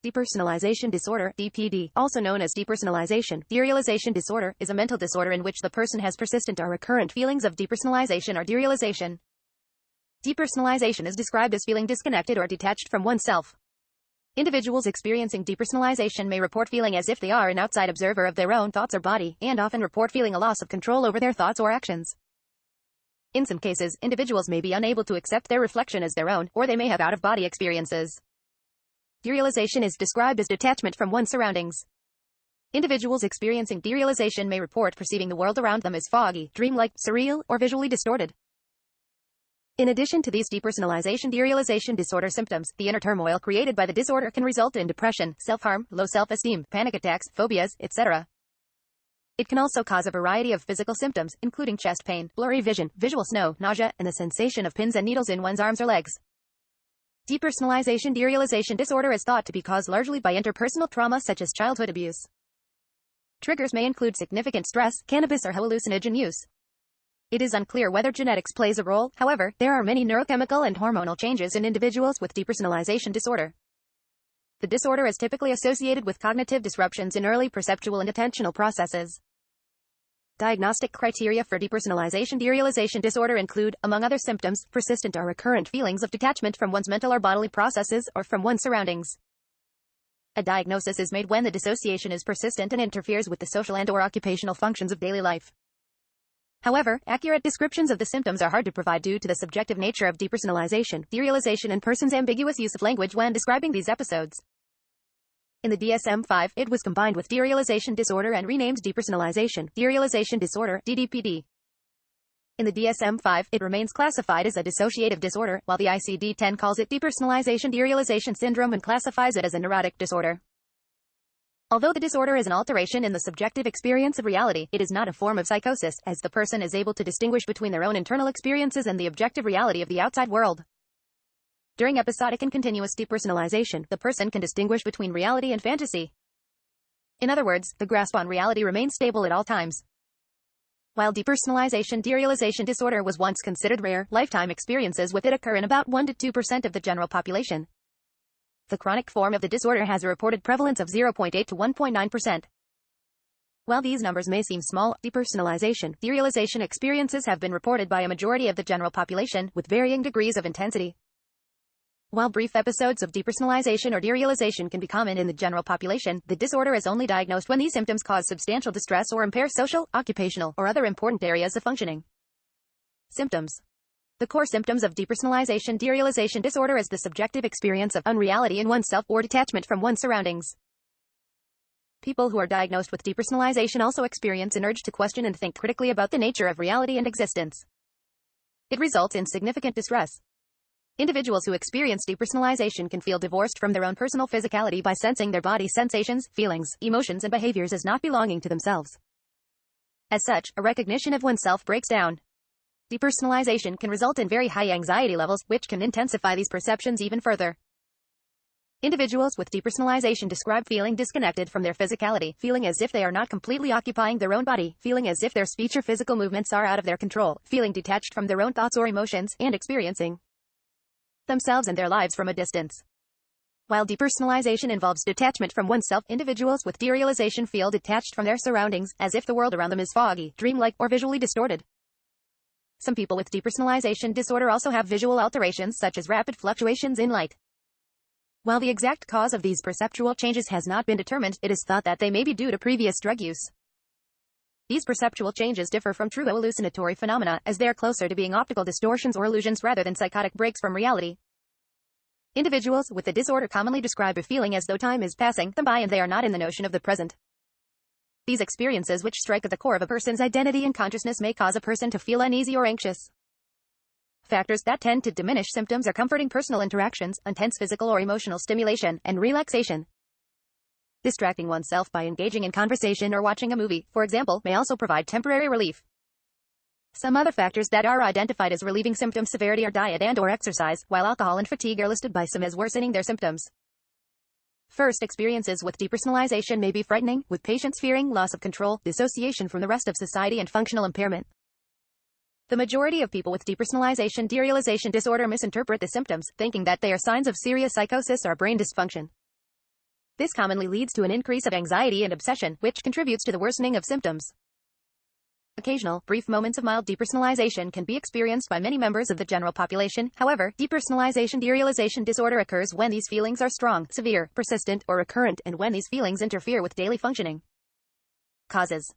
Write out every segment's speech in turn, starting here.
Depersonalization disorder, DPD, also known as depersonalization, derealization disorder, is a mental disorder in which the person has persistent or recurrent feelings of depersonalization or derealization. Depersonalization is described as feeling disconnected or detached from oneself. Individuals experiencing depersonalization may report feeling as if they are an outside observer of their own thoughts or body, and often report feeling a loss of control over their thoughts or actions. In some cases, individuals may be unable to accept their reflection as their own, or they may have out-of-body experiences. Derealization is described as detachment from one's surroundings. Individuals experiencing derealization may report perceiving the world around them as foggy, dreamlike, surreal, or visually distorted. In addition to these depersonalization disorder symptoms, the inner turmoil created by the disorder can result in depression, self-harm, low self-esteem, panic attacks, phobias, etc. It can also cause a variety of physical symptoms, including chest pain, blurry vision, visual snow, nausea, and the sensation of pins and needles in one's arms or legs. Depersonalization disorder is thought to be caused largely by interpersonal trauma such as childhood abuse. Triggers may include significant stress, cannabis or hallucinogen use. It is unclear whether genetics plays a role, however, there are many neurochemical and hormonal changes in individuals with depersonalization disorder. The disorder is typically associated with cognitive disruptions in early perceptual and attentional processes. Diagnostic criteria for depersonalization disorder include, among other symptoms, persistent or recurrent feelings of detachment from one's mental or bodily processes, or from one's surroundings. A diagnosis is made when the dissociation is persistent and interferes with the social and/or occupational functions of daily life. However, accurate descriptions of the symptoms are hard to provide due to the subjective nature of depersonalization, and person's ambiguous use of language when describing these episodes. In the DSM-5, it was combined with derealization disorder and renamed depersonalization disorder, DDPD. In the DSM-5, it remains classified as a dissociative disorder, while the ICD-10 calls it depersonalization derealization syndrome and classifies it as a neurotic disorder. Although the disorder is an alteration in the subjective experience of reality, it is not a form of psychosis, as the person is able to distinguish between their own internal experiences and the objective reality of the outside world. During episodic and continuous depersonalization, the person can distinguish between reality and fantasy. In other words, the grasp on reality remains stable at all times. While depersonalization disorder was once considered rare, lifetime experiences with it occur in about 1 to 2% of the general population. The chronic form of the disorder has a reported prevalence of 0.8 to 1.9%. While these numbers may seem small, derealization experiences have been reported by a majority of the general population, with varying degrees of intensity. While brief episodes of depersonalization or derealization can be common in the general population, the disorder is only diagnosed when these symptoms cause substantial distress or impair social, occupational, or other important areas of functioning. Symptoms. The core symptoms of depersonalization disorder is the subjective experience of unreality in oneself or detachment from one's surroundings. People who are diagnosed with depersonalization also experience an urge to question and think critically about the nature of reality and existence. It results in significant distress. Individuals who experience depersonalization can feel divorced from their own personal physicality by sensing their body's sensations, feelings, emotions, and behaviors as not belonging to themselves. As such, a recognition of oneself breaks down. Depersonalization can result in very high anxiety levels, which can intensify these perceptions even further. Individuals with depersonalization describe feeling disconnected from their physicality, feeling as if they are not completely occupying their own body, feeling as if their speech or physical movements are out of their control, feeling detached from their own thoughts or emotions, and experiencing themselves and their lives from a distance. While depersonalization involves detachment from oneself, individuals with derealization feel detached from their surroundings, as if the world around them is foggy, dreamlike, or visually distorted. Some people with depersonalization disorder also have visual alterations such as rapid fluctuations in light. While the exact cause of these perceptual changes has not been determined, it is thought that they may be due to previous drug use. These perceptual changes differ from true hallucinatory phenomena, as they are closer to being optical distortions or illusions rather than psychotic breaks from reality. Individuals with the disorder commonly describe a feeling as though time is passing them by and they are not in the notion of the present. These experiences, which strike at the core of a person's identity and consciousness, may cause a person to feel uneasy or anxious. Factors that tend to diminish symptoms are comforting personal interactions, intense physical or emotional stimulation, and relaxation. Distracting oneself by engaging in conversation or watching a movie, for example, may also provide temporary relief. Some other factors that are identified as relieving symptom severity are diet and/or exercise, while alcohol and fatigue are listed by some as worsening their symptoms. First experiences with depersonalization may be frightening, with patients fearing loss of control, dissociation from the rest of society, and functional impairment. The majority of people with depersonalization disorder misinterpret the symptoms, thinking that they are signs of serious psychosis or brain dysfunction. This commonly leads to an increase of anxiety and obsession, which contributes to the worsening of symptoms. Occasional, brief moments of mild depersonalization can be experienced by many members of the general population. However, depersonalization derealization disorder occurs when these feelings are strong, severe, persistent, or recurrent, and when these feelings interfere with daily functioning. Causes.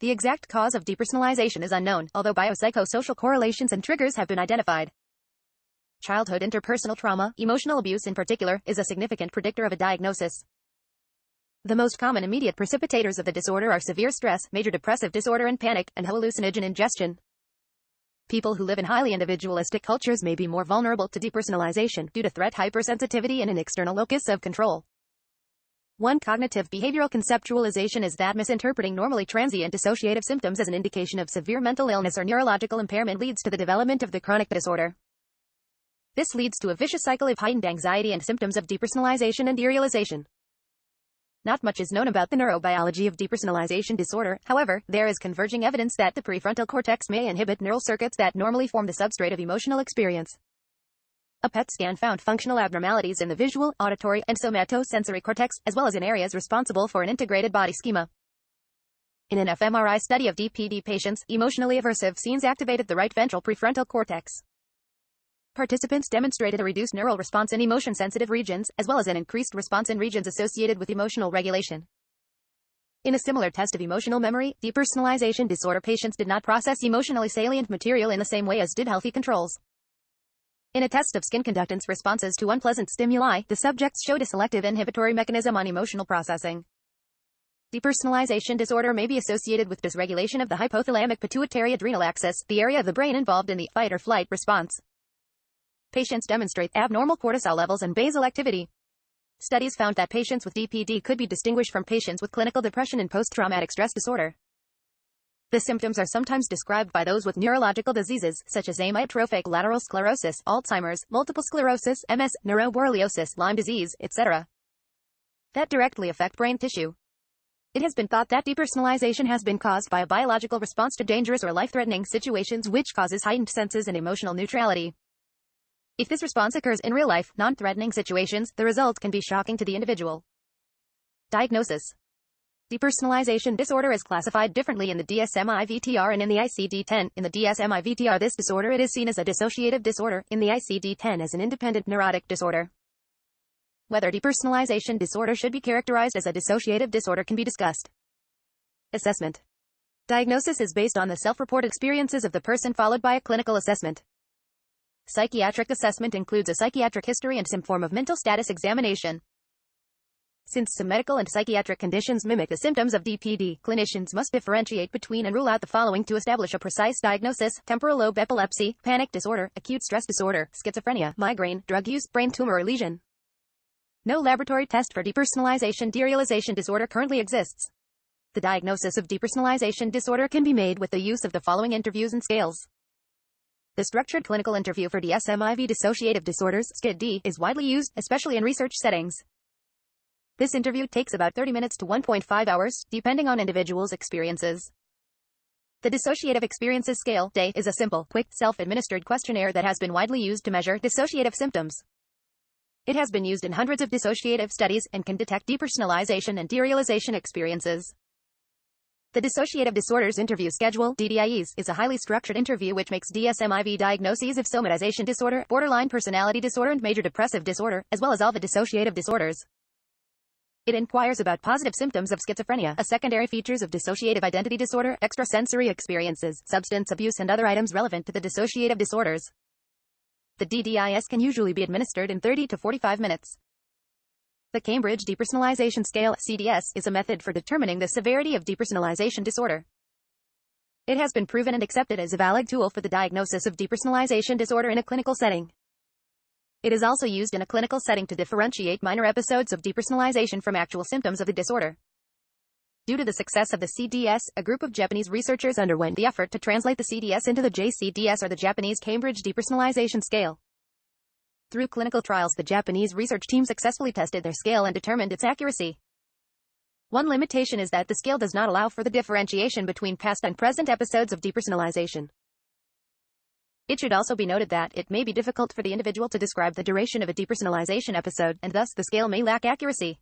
The exact cause of depersonalization is unknown, although biopsychosocial correlations and triggers have been identified. Childhood interpersonal trauma, emotional abuse in particular, is a significant predictor of a diagnosis. The most common immediate precipitators of the disorder are severe stress, major depressive disorder and panic, and hallucinogen ingestion. People who live in highly individualistic cultures may be more vulnerable to depersonalization due to threat hypersensitivity and an external locus of control. One cognitive behavioral conceptualization is that misinterpreting normally transient dissociative symptoms as an indication of severe mental illness or neurological impairment leads to the development of the chronic disorder. This leads to a vicious cycle of heightened anxiety and symptoms of depersonalization and derealization. Not much is known about the neurobiology of depersonalization disorder. However, there is converging evidence that the prefrontal cortex may inhibit neural circuits that normally form the substrate of emotional experience. A PET scan found functional abnormalities in the visual, auditory, and somatosensory cortex, as well as in areas responsible for an integrated body schema. In an fMRI study of DPD patients, emotionally aversive scenes activated the right ventral prefrontal cortex. Participants demonstrated a reduced neural response in emotion-sensitive regions, as well as an increased response in regions associated with emotional regulation. In a similar test of emotional memory, depersonalization disorder patients did not process emotionally salient material in the same way as did healthy controls. In a test of skin conductance responses to unpleasant stimuli, the subjects showed a selective inhibitory mechanism on emotional processing. Depersonalization disorder may be associated with dysregulation of the hypothalamic pituitary adrenal axis, the area of the brain involved in the fight or flight response. Patients demonstrate abnormal cortisol levels and basal activity. Studies found that patients with DPD could be distinguished from patients with clinical depression and post-traumatic stress disorder. The symptoms are sometimes described by those with neurological diseases, such as amyotrophic lateral sclerosis, Alzheimer's, multiple sclerosis, MS, neuroborreliosis, Lyme disease, etc., that directly affect brain tissue. It has been thought that depersonalization has been caused by a biological response to dangerous or life-threatening situations which causes heightened senses and emotional neutrality. If this response occurs in real-life, non-threatening situations, the result can be shocking to the individual. Diagnosis. Depersonalization disorder is classified differently in the DSM-IV-TR and in the ICD-10. In the DSM-IV-TR, this disorder it is seen as a dissociative disorder, in the ICD-10 as an independent neurotic disorder. Whether depersonalization disorder should be characterized as a dissociative disorder can be discussed. Assessment. Diagnosis is based on the self-reported experiences of the person followed by a clinical assessment. Psychiatric assessment includes a psychiatric history and some form of mental status examination. Since some medical and psychiatric conditions mimic the symptoms of DPD, clinicians must differentiate between and rule out the following to establish a precise diagnosis: temporal lobe epilepsy, panic disorder, acute stress disorder, schizophrenia, migraine, drug use, brain tumor or lesion. No laboratory test for depersonalization derealization disorder currently exists. The diagnosis of depersonalization disorder can be made with the use of the following interviews and scales. The structured clinical interview for DSM-IV dissociative disorders (SCID-D) is widely used, especially in research settings. This interview takes about 30 minutes to 1.5 hours, depending on individuals' experiences. The Dissociative Experiences Scale (DAY) is a simple, quick, self-administered questionnaire that has been widely used to measure dissociative symptoms. It has been used in hundreds of dissociative studies and can detect depersonalization and derealization experiences. The Dissociative Disorders Interview Schedule (DDIEs) is a highly structured interview which makes DSM-IV diagnoses of somatization disorder, borderline personality disorder and major depressive disorder, as well as all the dissociative disorders. It inquires about positive symptoms of schizophrenia, secondary features of dissociative identity disorder, extrasensory experiences, substance abuse and other items relevant to the dissociative disorders. The DDIS can usually be administered in 30 to 45 minutes. The Cambridge Depersonalization Scale (CDS) is a method for determining the severity of depersonalization disorder. It has been proven and accepted as a valid tool for the diagnosis of depersonalization disorder in a clinical setting. It is also used in a clinical setting to differentiate minor episodes of depersonalization from actual symptoms of the disorder. Due to the success of the CDS, a group of Japanese researchers underwent the effort to translate the CDS into the JCDS, or the Japanese Cambridge Depersonalization Scale. Through clinical trials, the Japanese research team successfully tested their scale and determined its accuracy. One limitation is that the scale does not allow for the differentiation between past and present episodes of depersonalization. It should also be noted that it may be difficult for the individual to describe the duration of a depersonalization episode, and thus the scale may lack accuracy.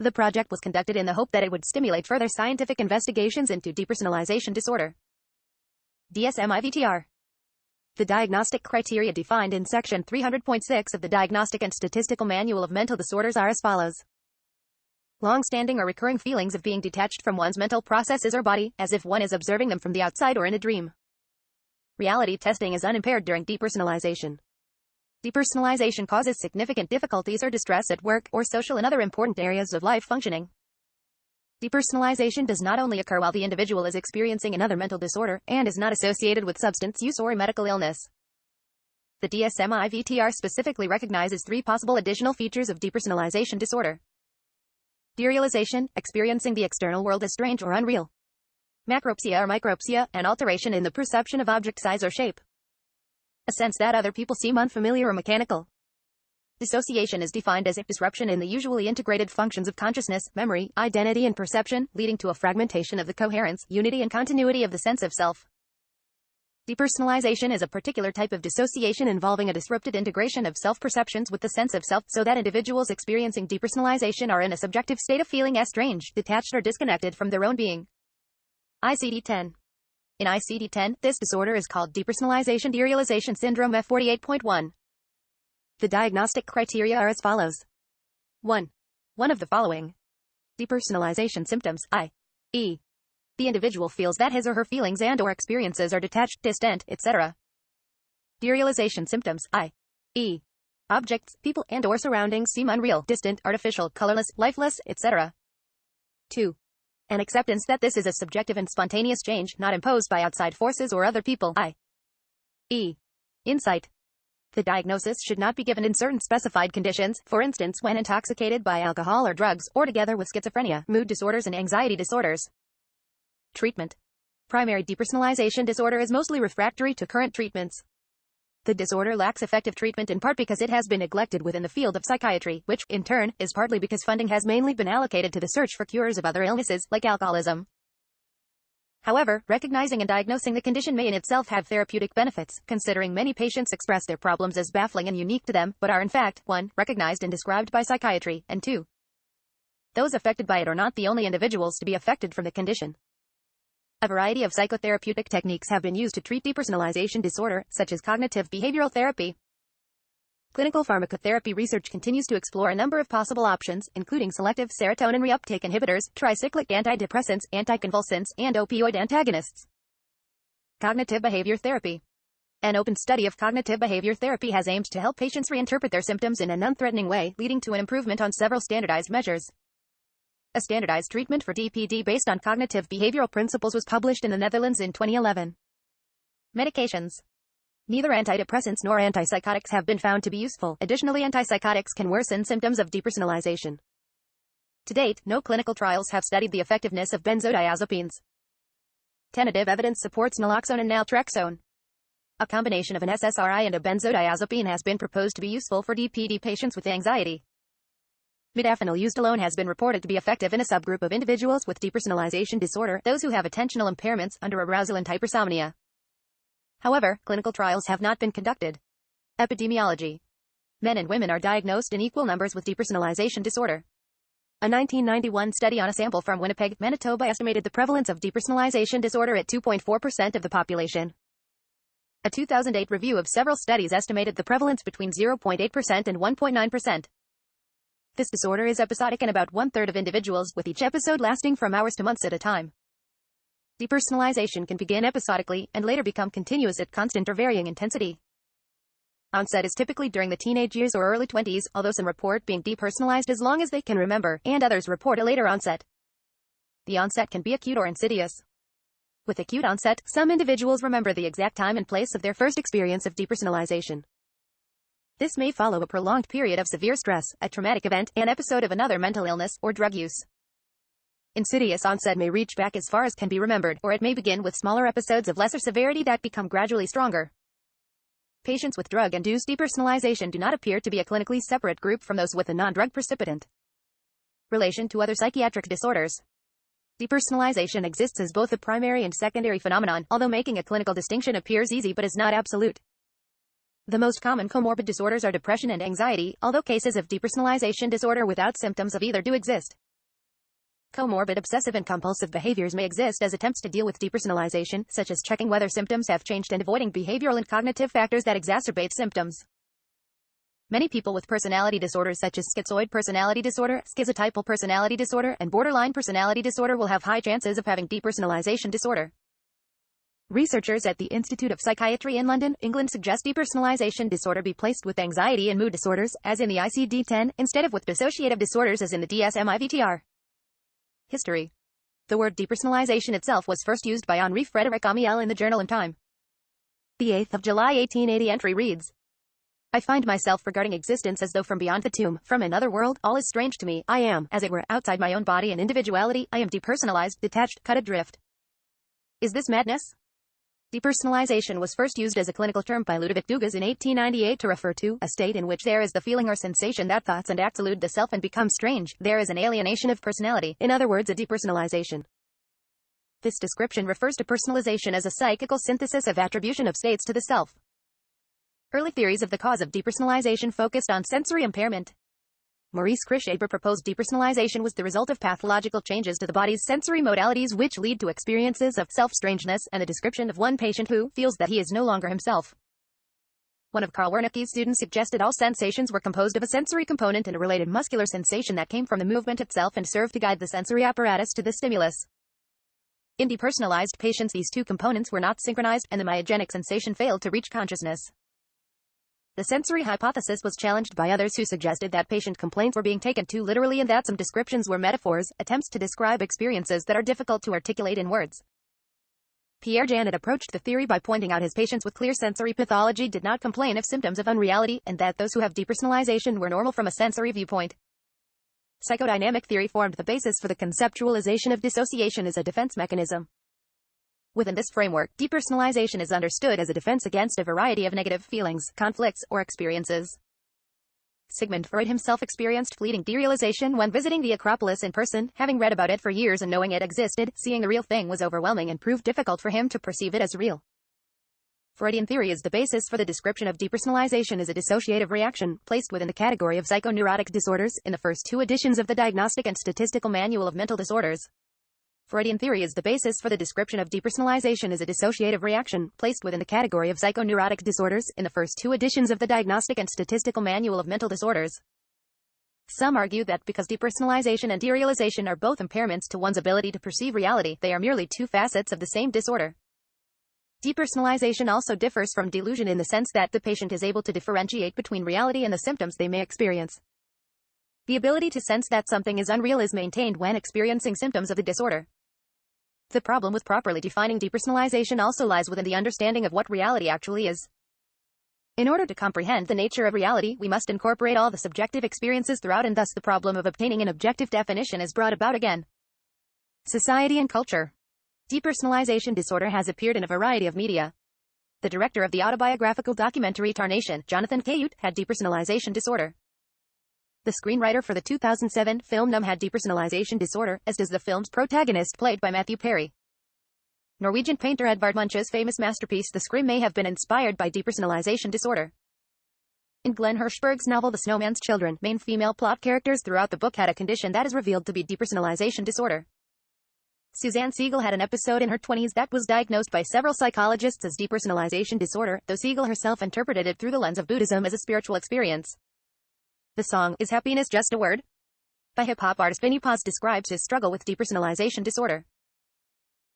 The project was conducted in the hope that it would stimulate further scientific investigations into depersonalization disorder. DSM-IVTR. The diagnostic criteria defined in Section 300.6 of the Diagnostic and Statistical Manual of Mental Disorders are as follows. Long-standing or recurring feelings of being detached from one's mental processes or body, as if one is observing them from the outside or in a dream. Reality testing is unimpaired during depersonalization. Depersonalization causes significant difficulties or distress at work or social and other important areas of life functioning. Depersonalization does not only occur while the individual is experiencing another mental disorder and is not associated with substance use or a medical illness. The DSM-IVTR specifically recognizes 3 possible additional features of depersonalization disorder. Derealization, experiencing the external world as strange or unreal. Macropsia or micropsia, an alteration in the perception of object size or shape. A sense that other people seem unfamiliar or mechanical. Dissociation is defined as a disruption in the usually integrated functions of consciousness, memory, identity and perception, leading to a fragmentation of the coherence, unity and continuity of the sense of self. Depersonalization is a particular type of dissociation involving a disrupted integration of self-perceptions with the sense of self, so that individuals experiencing depersonalization are in a subjective state of feeling estranged, detached or disconnected from their own being. ICD-10. In ICD-10, this disorder is called depersonalization derealization syndrome F48.1. The diagnostic criteria are as follows. 1. One of the following. Depersonalization symptoms, i.e. the individual feels that his or her feelings and/or experiences are detached, distant, etc. Derealization symptoms, i.e. objects, people, and/or surroundings seem unreal, distant, artificial, colorless, lifeless, etc. 2. An acceptance that this is a subjective and spontaneous change, not imposed by outside forces or other people, i.e. insight. The diagnosis should not be given in certain specified conditions, for instance when intoxicated by alcohol or drugs, or together with schizophrenia, mood disorders and anxiety disorders. Treatment. Primary depersonalization disorder is mostly refractory to current treatments. The disorder lacks effective treatment in part because it has been neglected within the field of psychiatry, which, in turn, is partly because funding has mainly been allocated to the search for cures of other illnesses, like alcoholism. However, recognizing and diagnosing the condition may in itself have therapeutic benefits, considering many patients express their problems as baffling and unique to them, but are in fact, 1. recognized and described by psychiatry, and 2. those affected by it are not the only individuals to be affected from the condition. A variety of psychotherapeutic techniques have been used to treat depersonalization disorder, such as cognitive behavioral therapy. Clinical pharmacotherapy research continues to explore a number of possible options, including selective serotonin reuptake inhibitors, tricyclic antidepressants, anticonvulsants, and opioid antagonists. Cognitive behavior therapy. An open study of cognitive behavior therapy has aimed to help patients reinterpret their symptoms in a non-threatening way, leading to an improvement on several standardized measures. A standardized treatment for DPD based on cognitive behavioral principles was published in the Netherlands in 2011. Medications. Neither antidepressants nor antipsychotics have been found to be useful. Additionally, antipsychotics can worsen symptoms of depersonalization. To date, no clinical trials have studied the effectiveness of benzodiazepines. Tentative evidence supports naloxone and naltrexone. A combination of an SSRI and a benzodiazepine has been proposed to be useful for DPD patients with anxiety. Modafinil used alone has been reported to be effective in a subgroup of individuals with depersonalization disorder, those who have attentional impairments, under-arousal and hypersomnia. However, clinical trials have not been conducted. Epidemiology. Men and women are diagnosed in equal numbers with depersonalization disorder. A 1991 study on a sample from Winnipeg, Manitoba estimated the prevalence of depersonalization disorder at 2.4% of the population. A 2008 review of several studies estimated the prevalence between 0.8% and 1.9%. This disorder is episodic in about one-third of individuals, with each episode lasting from hours to months at a time. Depersonalization can begin episodically, and later become continuous at constant or varying intensity. Onset is typically during the teenage years or early 20s, although some report being depersonalized as long as they can remember, and others report a later onset. The onset can be acute or insidious. With acute onset, some individuals remember the exact time and place of their first experience of depersonalization. This may follow a prolonged period of severe stress, a traumatic event, an episode of another mental illness, or drug use. Insidious onset may reach back as far as can be remembered, or it may begin with smaller episodes of lesser severity that become gradually stronger. Patients with drug-induced depersonalization do not appear to be a clinically separate group from those with a non-drug precipitant. Relation to other psychiatric disorders. Depersonalization exists as both a primary and secondary phenomenon, although making a clinical distinction appears easy but is not absolute. The most common comorbid disorders are depression and anxiety, although cases of depersonalization disorder without symptoms of either do exist. Comorbid obsessive and compulsive behaviors may exist as attempts to deal with depersonalization, such as checking whether symptoms have changed and avoiding behavioral and cognitive factors that exacerbate symptoms. Many people with personality disorders such as schizoid personality disorder, schizotypal personality disorder, and borderline personality disorder will have high chances of having depersonalization disorder. Researchers at the Institute of Psychiatry in London, England suggest depersonalization disorder be placed with anxiety and mood disorders, as in the ICD-10, instead of with dissociative disorders as in the DSM-IVTR. History. The word depersonalization itself was first used by Henri Frédéric Amiel in the journal In Time. The 8th of July 1880 entry reads, I find myself regarding existence as though from beyond the tomb, from another world, all is strange to me, I am, as it were, outside my own body and individuality, I am depersonalized, detached, cut adrift. Is this madness? Depersonalization was first used as a clinical term by Ludovic Dugas in 1898 to refer to a state in which there is the feeling or sensation that thoughts and acts elude the self and become strange, there is an alienation of personality, in other words a depersonalization. This description refers to personalization as a psychical synthesis of attribution of states to the self. Early theories of the cause of depersonalization focused on sensory impairment. Maurice Krishaber proposed depersonalization was the result of pathological changes to the body's sensory modalities which lead to experiences of self-strangeness, and the description of one patient who feels that he is no longer himself. One of Karl Wernicke's students suggested all sensations were composed of a sensory component and a related muscular sensation that came from the movement itself and served to guide the sensory apparatus to the stimulus. In depersonalized patients, these two components were not synchronized, and the myogenic sensation failed to reach consciousness. The sensory hypothesis was challenged by others who suggested that patient complaints were being taken too literally and that some descriptions were metaphors, attempts to describe experiences that are difficult to articulate in words. Pierre Janet approached the theory by pointing out his patients with clear sensory pathology did not complain of symptoms of unreality, and that those who have depersonalization were normal from a sensory viewpoint. Psychodynamic theory formed the basis for the conceptualization of dissociation as a defense mechanism. Within this framework, depersonalization is understood as a defense against a variety of negative feelings, conflicts, or experiences. Sigmund Freud himself experienced fleeting derealization when visiting the Acropolis in person, having read about it for years and knowing it existed. Seeing the real thing was overwhelming and proved difficult for him to perceive it as real. Freudian theory is the basis for the description of depersonalization as a dissociative reaction, placed within the category of psychoneurotic disorders, in the first two editions of the Diagnostic and Statistical Manual of Mental Disorders. Freudian theory is the basis for the description of depersonalization as a dissociative reaction, placed within the category of psychoneurotic disorders, in the first two editions of the Diagnostic and Statistical Manual of Mental Disorders. Some argue that because depersonalization and derealization are both impairments to one's ability to perceive reality, they are merely two facets of the same disorder. Depersonalization also differs from delusion in the sense that the patient is able to differentiate between reality and the symptoms they may experience. The ability to sense that something is unreal is maintained when experiencing symptoms of the disorder. The problem with properly defining depersonalization also lies within the understanding of what reality actually is. In order to comprehend the nature of reality, we must incorporate all the subjective experiences throughout, and thus the problem of obtaining an objective definition is brought about again. Society and culture. Depersonalization disorder has appeared in a variety of media. The director of the autobiographical documentary Tarnation, Jonathan Cayute, had depersonalization disorder. The screenwriter for the 2007 film Numb had depersonalization disorder, as does the film's protagonist played by Matthew Perry. Norwegian painter Edvard Munch's famous masterpiece The Scream may have been inspired by depersonalization disorder. In Glenn Hirschberg's novel The Snowman's Children, main female plot characters throughout the book had a condition that is revealed to be depersonalization disorder. Suzanne Siegel had an episode in her 20s that was diagnosed by several psychologists as depersonalization disorder, though Siegel herself interpreted it through the lens of Buddhism as a spiritual experience. The song, Is Happiness Just a Word? By hip-hop artist Vinnie Paz describes his struggle with depersonalization disorder.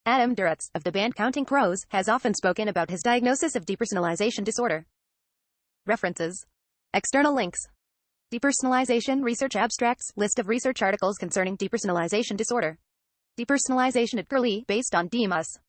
Adam Duritz, of the band Counting Crows, has often spoken about his diagnosis of depersonalization disorder. References. External links. Depersonalization Research Abstracts, list of research articles concerning depersonalization disorder. Depersonalization at Curlie, based on DMUS.